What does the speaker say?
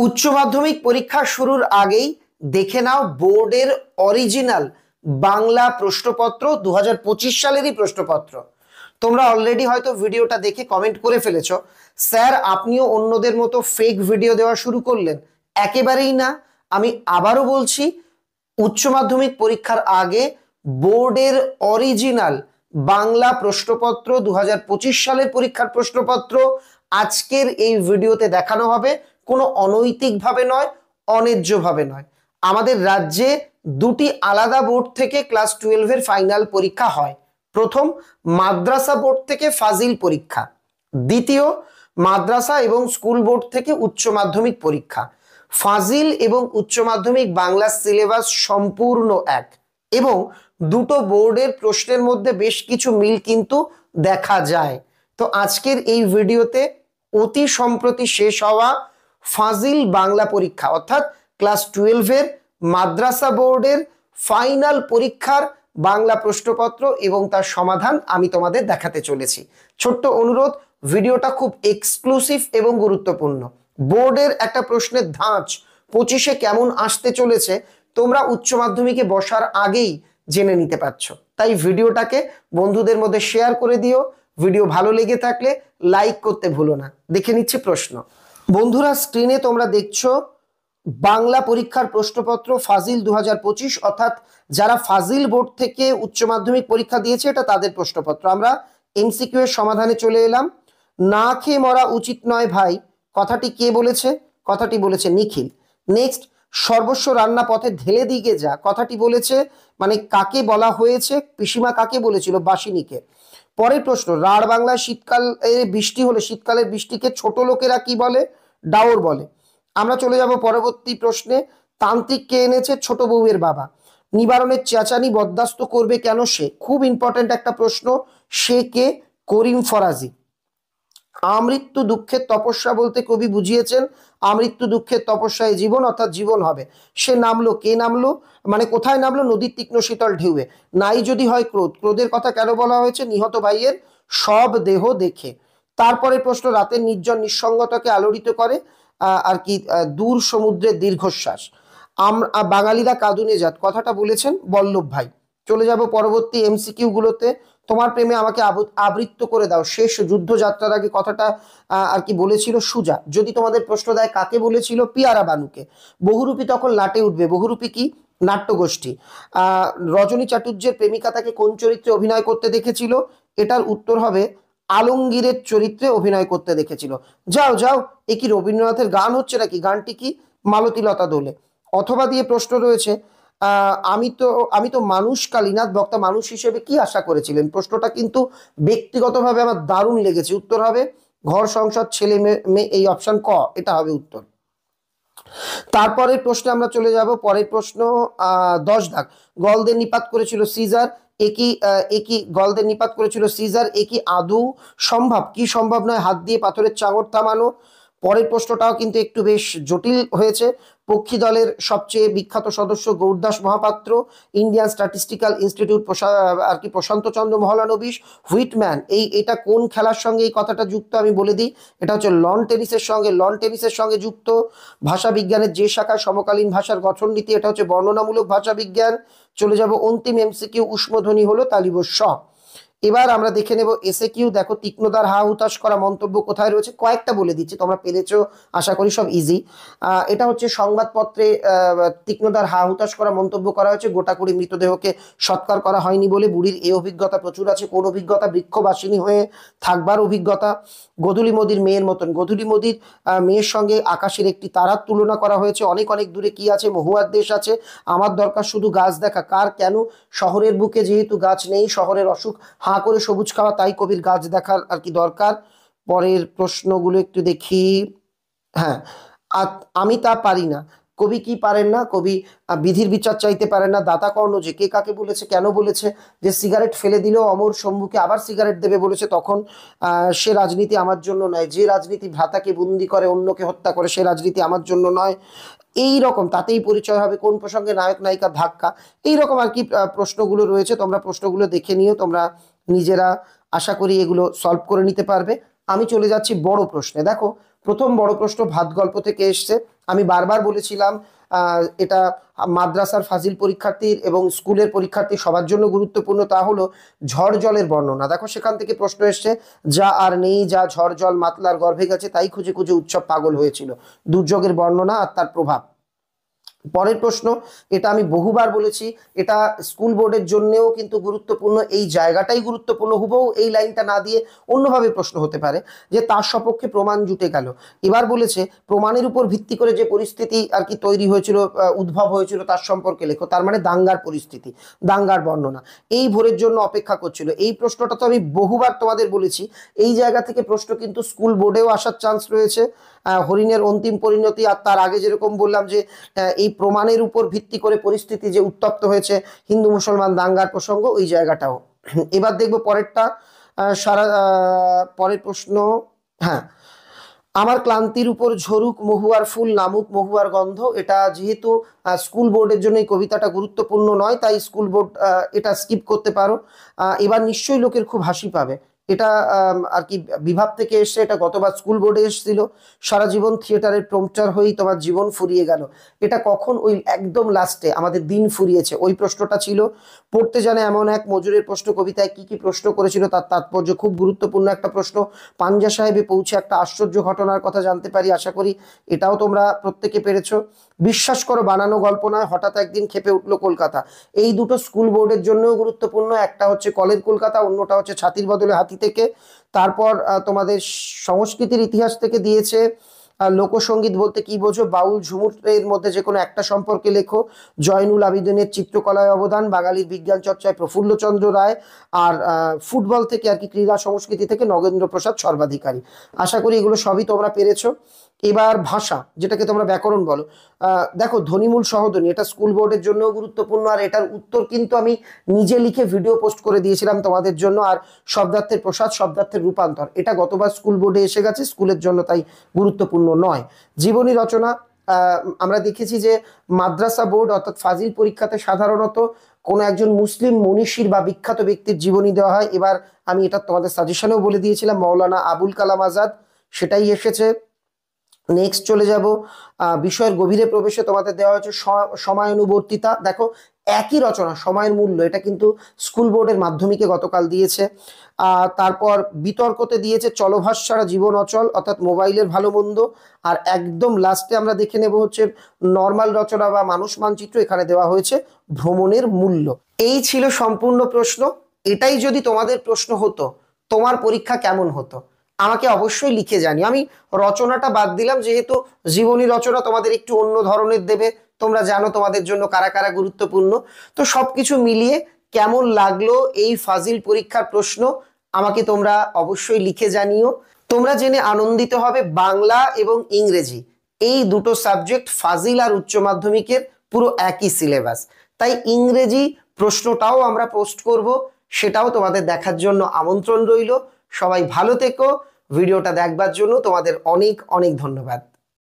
উচ্চ মাধ্যমিক পরীক্ষা শুরুর আগেই দেখে নাও বোর্ডের অরিজিনাল বাংলা প্রশ্নপত্র 2025 সালেরই প্রশ্নপত্র। তোমরা অলরেডি হয়তো ভিডিওটা দেখে কমেন্ট করে ফেলেছো, স্যার আপনিও অন্যদের মতো ফেক ভিডিও দেওয়া শুরু করলেন। একেবারেই না। আমি আবারও বলছি, উচ্চ মাধ্যমিক পরীক্ষার আগে বোর্ডের অরিজিনাল বাংলা প্রশ্নপত্র 2025 সালের পরীক্ষার প্রশ্নপত্র আজকের এই ভিডিওতে দেখানো হবে। কোনো অনৈতিকভাবে নয়, অন্যায্যভাবে নয়। আমাদের রাজ্যে দুটি আলাদা বোর্ড থেকে ক্লাস 12-এর ফাইনাল পরীক্ষা হয়। প্রথম, মাদ্রাসা বোর্ড থেকে ফাজিল পরীক্ষা। দ্বিতীয়, মাদ্রাসা এবং স্কুল বোর্ড থেকে উচ্চ মাধ্যমিক পরীক্ষা। ফাজিল এবং উচ্চ মাধ্যমিক বাংলা সিলেবাস সম্পূর্ণ এক, এবং দুটো বোর্ডের প্রশ্নের মধ্যে বেশ কিছু মিল কিন্তু দেখা যায়। তো আজকের এই ভিডিওতে অতি সম্প্রতি শেষ হওয়া ফাজিল বাংলা পরীক্ষা অর্থাৎ ক্লাস 12-এর মাদ্রাসা বোর্ডের ফাইনাল পরীক্ষার বাংলা প্রশ্নপত্র এবং তার সমাধান আমি তোমাদের দেখাতে চলেছি। ছোট্ট অনুরোধ, ভিডিওটা খুব এক্সক্লুসিভ এবং গুরুত্বপূর্ণ। বোর্ডের একটা প্রশ্নের ধাঁচ 25-এ কেমন আসতে চলেছে তোমরা উচ্চ মাধ্যমিকে বসার আগেই জেনে নিতে পারছো। তাই ভিডিওটাকে বন্ধুদের মধ্যে শেয়ার করে দিও। ভিডিও ভালো লেগে থাকলে লাইক করতে ভুলো না। দেখে নিচ্ছি প্রশ্ন। বন্ধুরা, স্ক্রিনে তোমরা দেখছো বাংলা পরীক্ষার প্রশ্নপত্র ফাজিল 2025, অর্থাৎ যারা ফাজিল বোর্ড থেকে উচ্চ মাধ্যমিক পরীক্ষা দিয়েছে এটা তাদের প্রশ্নপত্র। আমরা এমসিকিউ এর সমাধানে চলে এলাম। না খেয়ে মরা উচিত নয় ভাই, কথাটি কে বলেছে? কথাটি বলেছে নিখিল। নেক্সট, সর্বস্ব রান্না পথে ঢেলে দিকে যা, কথাটি বলেছে মানে কাকে বলা হয়েছে? পিসিমা কাকে বলেছিল? বাসিনীকে। পরের প্রশ্ন, রাঢ় বাংলায় শীতকালে বৃষ্টি হলে শীতকালের বৃষ্টিকে ছোট লোকেরা কি বলে? ডাওর বলে। আমরা চলে যাব পরবর্তী প্রশ্নে। তান্ত্রিক কে এনেছে? ছোট বউয়ের বাবা। নিবারণের চেঁচানি বরদাস্ত করবে কেন সে? খুব ইম্পর্টেন্ট একটা প্রশ্ন। সে কে? করিম ফরাজি। আমৃত্যু দুঃখের তপস্যা বলতে কবি বুঝিয়েছেন আমৃত্যু দুঃখের তপস্যায় জীবন, অর্থাৎ জীবন হবে। সে নামলো, কে নামলো? মানে কোথায় নামলো? নদীর তীক্ষ্ণ শীতল ঢেউয়ে। নাই যদি হয় ক্রোধ, ক্রোধের কথা কেন বলা হয়েছে? নিহত ভাইয়ের সব দেহ দেখে। তারপরে প্রশ্ন, রাতের নির্জন নিঃসঙ্গতাকে আলোড়িত করে আর কি দূর সমুদ্রের দীর্ঘশ্বাস। আমরা বাঙালিরা কাঁদুনে জাত, কথাটা বলেছেন বল্লভ ভাই। চলে যাব পরবর্তী এমসিকিউ গুলোতে। তোমার প্রেমে আমাকে আবৃত্ত করে দাও, শেষ যুদ্ধযাত্রার আগে, কথাটা আর কি বলেছিল সুজা। যদি তোমাদের প্রশ্ন দেয় কাকে বলেছিল? পিয়ারা বানুকে। বহুরূপী তখন লাটে উঠবে, বহুরূপী কি? নাট্যগোষ্ঠী। রজনী চাটুর্যের প্রেমিকা তাকে কোন চরিত্রে অভিনয় করতে দেখেছিল? এটার উত্তর হবে আলমগীরের চরিত্রে অভিনয় করতে দেখেছিল। যাও যাও, এ কি রবীন্দ্রনাথের গান হচ্ছে নাকি? গানটি কি? মালতীলতা দোলে। অথবা দিয়ে প্রশ্ন রয়েছে, আমি তো মানুষ, কালীনাথ বক্তা মানুষ হিসেবে কি আশা করেছিলেন? প্রশ্নটা কিন্তু ব্যক্তিগতভাবে আমার দারুণ লেগেছে। উত্তর হবে ঘর সংসার ছেলে মেয়ে, এই অপশন ক, এটা হবে উত্তর। তারপরের প্রশ্নে আমরা চলে যাব। পরের প্রশ্ন 10 দাগ। গলদের নিপাত করেছিল সিজার, একই গলদের নিপাত করেছিল সিজার, একই আদৌ সম্ভব? কি সম্ভব নয়? হাত দিয়ে পাথরের চাঙড় থামানো। পরের প্রশ্নটাও কিন্তু একটু বেশ জটিল হয়েছে। পক্ষী দলের সবচেয়ে বিখ্যাত সদস্য Gourdas Mahapatra. Indian statistical institute আর কি প্রশান্তচন্দ্র মহলানবিশ। হুইটম্যান, এটা কোন খেলার সঙ্গে এই কথাটা যুক্ত আমি বলে দিই। এটা হচ্ছে লন টেনিসের সঙ্গে যুক্ত। ভাষা বিজ্ঞানের যে শাখায় সমকালীন ভাষার গঠন নীতি, এটা হচ্ছে বর্ণনামূলক ভাষা বিজ্ঞান। চলে যাব অন্তিম এমসিকিউ, উষ্মধ্বনি হলো তালিবস্য। এবার আমরা দেখে নেব এসে কিউ। দেখো, তীক্ষ্ণতার হা হুতাশ করা মন্তব্য কোথায় রয়েছে? কয়েকটা বলে দিচ্ছি, তোমরা পেরেছো আশা করি, সব ইজি। এটা হচ্ছে সংবাদপত্রে তীক্ষ্ণতার হা হুতাশ করা মন্তব্য করা হয়েছে গোটাকুড়ি মৃতদেহকে সৎকার করা হয়নি বলে। বুড়ির এই অভিজ্ঞতা প্রচুর আছে। কোন অভিজ্ঞতা? বৃক্ষবাসিনী হয়ে থাকবার অভিজ্ঞতা। গোধূলি মোদির মেয়ের মতন। গোধূলি মোদির মেয়ের সঙ্গে আকাশের একটি তারার তুলনা করা হয়েছে। অনেক অনেক দূরে কি আছে? মহুয়ার দেশ আছে। আমার দরকার শুধু গাছ দেখা। কার? কেন? শহরের বুকে যেহেতু গাছ নেই, শহরের অসুখ, হাঁ করে সবুজ খাওয়া, তাই কবির গাছ দেখার আর কি দরকার। পরের প্রশ্নগুলো একটু দেখি। হ্যাঁ, আমি তা পারি না, কবি কি পারেন না? কবি বিধির বিচার চাইতে পারেন না। দাতা কর্ণ যে, কে কাকে বলেছে, কেন বলেছে? যে সিগারেট ফেলে দিলেও অমর শম্ভুকে আবার সিগারেট দেবে বলেছে, তখন সে রাজনীতি আমার জন্য নয়। যে রাজনীতি ভ্রাতাকে বন্দি করে অন্যকে হত্যা করে, সে রাজনীতি আমার জন্য নয়। এই রকম তাতেই পরিচয় হবে। কোন প্রসঙ্গে নায়ক নায়িকা ধাক্কা? এই রকম আর কি প্রশ্নগুলো রয়েছে। তোমরা প্রশ্নগুলো দেখে নিও, তোমরা নিজেরা আশা করি এগুলো সলভ করে নিতে পারবে। আমি চলে যাচ্ছি বড় প্রশ্নে। দেখো, প্রথম বড় প্রশ্ন ভাত গল্প থেকে এসছে। আমি বারবার বলেছিলাম এটা মাদ্রাসার ফাজিল পরীক্ষার্থীর এবং স্কুলের পরীক্ষার্থী সবার জন্য গুরুত্বপূর্ণ। তা হলো ঝড় জলের বর্ণনা। দেখো সেখান থেকে প্রশ্ন এসছে, যা আর নেই, যা ঝড় জল মাতলার গর্ভে গেছে, তাই খুঁজে খুঁজে উৎসব পাগল হয়েছিল। দুর্যোগের বর্ণনা আর তার প্রভাব। পরের প্রশ্ন, এটা আমি বহুবার বলেছি, এটা স্কুল বোর্ডের জন্যও কিন্তু গুরুত্বপূর্ণ, এই জায়গাটাই গুরুত্বপূর্ণ। হুবহু এই লাইনটা না দিয়ে অন্যভাবে প্রশ্ন হতে পারে যে তার সপক্ষে প্রমাণ জুটে গেল। এবার বলেছে প্রমাণের উপর ভিত্তি করে যে পরিস্থিতি আর কি তৈরি হয়েছিল, উদ্ভব হয়েছিল, তার সম্পর্কে লেখো। তার মানে দাঙ্গার পরিস্থিতি, দাঙ্গার বর্ণনা। এই ভোরের জন্য অপেক্ষা করছিল। এই প্রশ্নটা তো আমি বহুবার তোমাদের বলেছি, এই জায়গা থেকে প্রশ্ন কিন্তু স্কুল বোর্ডেও আসার চান্স রয়েছে। হরিণের অন্তিম পরিণতি, আর তার আগে যেরকম বললাম যে এই প্রমাণের উপর ভিত্তি করে পরিস্থিতি যে উত্তপ্ত হয়েছে, হিন্দু মুসলমান দাঙ্গার প্রসঙ্গ, ওই জায়গাটাও। এবার দেখবো পরেরটা, পরের প্রশ্ন। হ্যাঁ, আমার ক্লান্তির উপর ঝরুক মহুয়ার ফুল, নামুক মহুয়ার গন্ধ। এটা যেহেতু স্কুল বোর্ডের জন্য এই কবিতাটা গুরুত্বপূর্ণ নয়, তাই স্কুল বোর্ড এটা স্কিপ করতে পারো। এবার নিশ্চয়ই লোকের খুব হাসি পাবে। এটা আর কি বিভাগ থেকে এসে, এটা গতবার স্কুল বোর্ডে এসেছিল। সারা জীবন থিয়েটারের প্রম্পটার হয়েই তোমার জীবন ফুরিয়ে গেল। এটা কখন? ওই একদম লাস্টে আমাদের দিন ফুরিয়েছে, ওই প্রশ্নটা ছিল। পড়তে জানে এমন এক মজুরের প্রশ্ন কবিতায় কি কি প্রশ্ন করেছিল তার তাৎপর্য, খুব গুরুত্বপূর্ণ একটা প্রশ্ন। পাঞ্জা সাহেবে পৌঁছে একটা আশ্চর্য ঘটনার কথা জানতে পারি। আশা করি এটাও তোমরা প্রত্যেকে পেরেছো। বিশ্বাস করো বানানো গল্প নয়, হঠাৎ একদিন খেপে উঠলো কলকাতা। এই দুটো স্কুল বোর্ডের জন্যও গুরুত্বপূর্ণ। একটা হচ্ছে কলের কলকাতা, অন্যটা হচ্ছে ছাতির বদলে হাতি থেকে। তারপর তোমাদের সংস্কৃতির ইতিহাস থেকে দিয়েছে লোকসঙ্গীত বলতে কি বোঝো, বাউল ঝুমুরের মধ্যে যে কোনো একটা সম্পর্কে লেখো। জয়নুল আবেদিনের চিত্রকলায় অবদান, বাঙালির বিজ্ঞান চর্চায় প্রফুল্লচন্দ্র রায়, আর ফুটবল থেকে আর কি ক্রীড়া সংস্কৃতি থেকে নগেন্দ্র প্রসাদ সর্বাধিকারী। আশা করি এগুলো সবই তোমরা পেরেছো। এবার ভাষা, যেটাকে তোমরা ব্যাকরণ বলো। দেখো ধ্বনিমূল সহধ্বনি, এটা স্কুল বোর্ডের জন্যও গুরুত্বপূর্ণ, আর এটার উত্তর কিন্তু আমি নিজে লিখে ভিডিও পোস্ট করে দিয়েছিলাম তোমাদের জন্য। আর শব্দার্থের প্রসাদ, শব্দার্থের রূপান্তর, এটা গতবার স্কুল বোর্ডে এসে গেছে, স্কুলের জন্য তাই গুরুত্বপূর্ণ নয়। জীবনী রচনা, আমরা দেখেছি যে মাদ্রাসা বোর্ড অর্থাৎ ফাজিল পরীক্ষাতে সাধারণত কোনো একজন মুসলিম মনীষীর বা বিখ্যাত ব্যক্তির জীবনী দেওয়া হয়। এবার আমি এটা তোমাদের সাজেশনেও বলে দিয়েছিলাম, মৌলানা আবুল কালাম আজাদ, সেটাই এসেছে। নেক্সট চলে যাব বিষয়ের গভীরে প্রবেশে, তোমাদের দেওয়া হয়েছে সময়ানুবর্তিতা। দেখো একই রচনা, সময়ের মূল্য, এটা কিন্তু স্কুল বোর্ডের মাধ্যমিকে গতকাল দিয়েছে। তারপর বিতর্কতে দিয়েছে চলভাস ছাড়া জীবন অচল, অর্থাৎ মোবাইলের ভালো মন্দ। আর একদম লাস্টে আমরা দেখে নেব হচ্ছে নর্মাল রচনা বা মানুষ মানচিত্র, এখানে দেওয়া হয়েছে ভ্রমণের মূল্য। এই ছিল সম্পূর্ণ প্রশ্ন। এটাই যদি তোমাদের প্রশ্ন হতো, তোমার পরীক্ষা কেমন হতো আমাকে অবশ্যই লিখে জানিও। আমি রচনাটা বাদ দিলাম, যেহেতু জীবনী রচনা তোমাদের একটু অন্য ধরনের দেবে, তোমরা জানো তোমাদের জন্য কারা কারা গুরুত্বপূর্ণ। তো সবকিছু মিলিয়ে কেমন লাগলো এই ফাজিল পরীক্ষার প্রশ্ন আমাকে তোমরা অবশ্যই লিখে জানিও। তোমরা জেনে আনন্দিত হবে, বাংলা এবং ইংরেজি এই দুটো সাবজেক্ট ফাজিল আর উচ্চ মাধ্যমিকের পুরো একই সিলেবাস, তাই ইংরেজি প্রশ্নটাও আমরা পোস্ট করব, সেটাও তোমাদের দেখার জন্য আমন্ত্রণ রইল। সবাই ভালো থেকো। ভিডিওটা দেখবার জন্য তোমাদের অনেক অনেক ধন্যবাদ।